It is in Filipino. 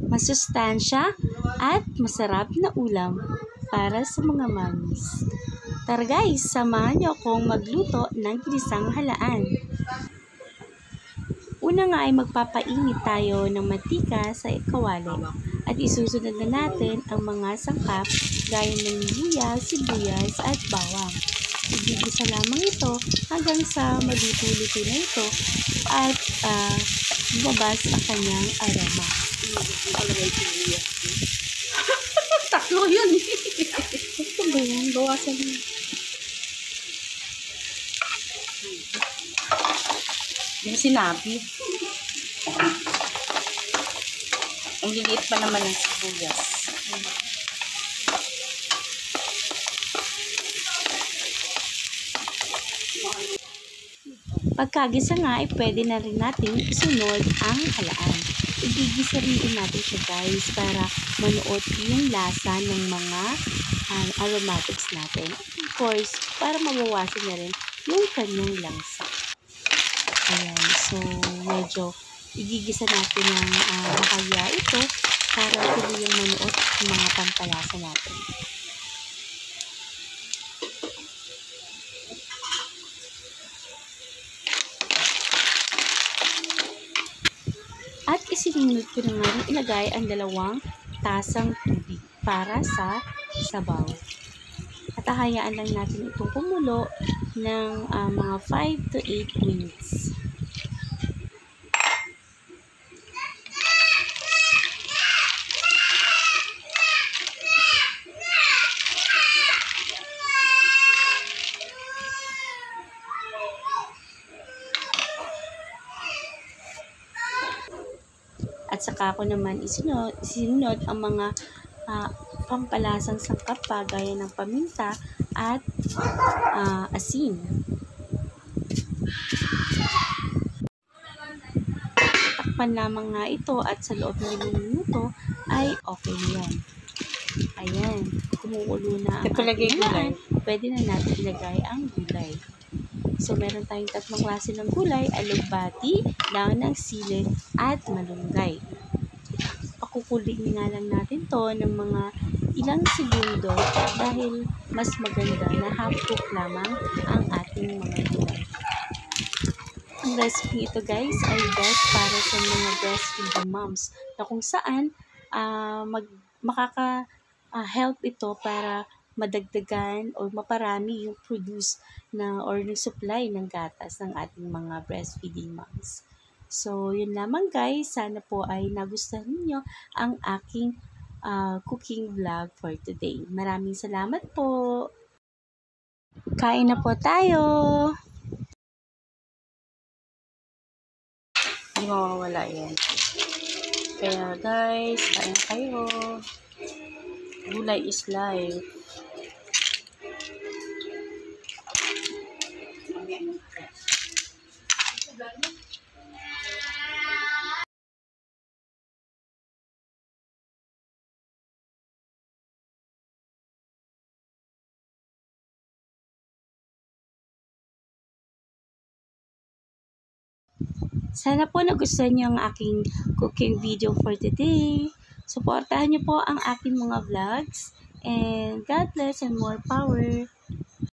masustansya at masarap na ulam para sa mga mommies. Tara guys, samahan niyo akong magluto ng ginisang halaan. Una nga ay magpapainit tayo ng mantika sa kawali at isusunod na natin ang mga sangkap gaya ng luya, sibuyas at bawang. Igigisa lamang ito hanggang sa maluto-luto na ito at lumabas ang kanyang aroma. Tatlo yun. Ito ba yan? Bawasan mo. Hindi mo sinabi. Ang liliit pa naman ng sibuyas. Pagkagisa nga ay pwede na rin natin isunod ang halaan. Igigisa rin din natin siya guys para manuot yung lasa ng mga aromatics natin. Of course, para mabawasan na rin yung kanyang langsa. Ayan, so medyo igigisa natin ng makaya ito para tuloy yung manuot yung mga pampalasa natin. At isinunod ko na nga rin ilagay ang 2 tasang tubig para sa sabaw. At hahayaan lang natin itong kumulo ng mga 5 to 8 minutes. At saka ko naman isinunod ang mga pampalasang sangkap gaya ng paminta at asin. Takpan lamang nga ito at sa loob ng 5 minuto ay okay na yan. Ayan, kumukulo na ang ating halaan. Pwede na natin ilagay ang gulay. So, meron tayong 3 klase ng gulay, alugbati, daon ng sili, at malunggay. Pakukuliin nga lang natin to ng mga ilang segundo dahil mas maganda na half cook lamang ang ating mga gulay. Ang recipe ito guys ay best para sa mga breastfeeding moms na kung saan makaka-help ito para madagdagan o maparami yung produce na or yung supply ng gatas ng ating mga breastfeeding moms. So, yun lamang guys. Sana po ay nagustuhan niyo ang aking cooking vlog for today. Maraming salamat po. Kain na po tayo. Hindi mawawala yan. Kaya guys, kain kayo. Gulay is life. Sana po nagustuhan niyo ang aking cooking video for today. Suportahan niyo po ang aking mga vlogs. And God bless and more power.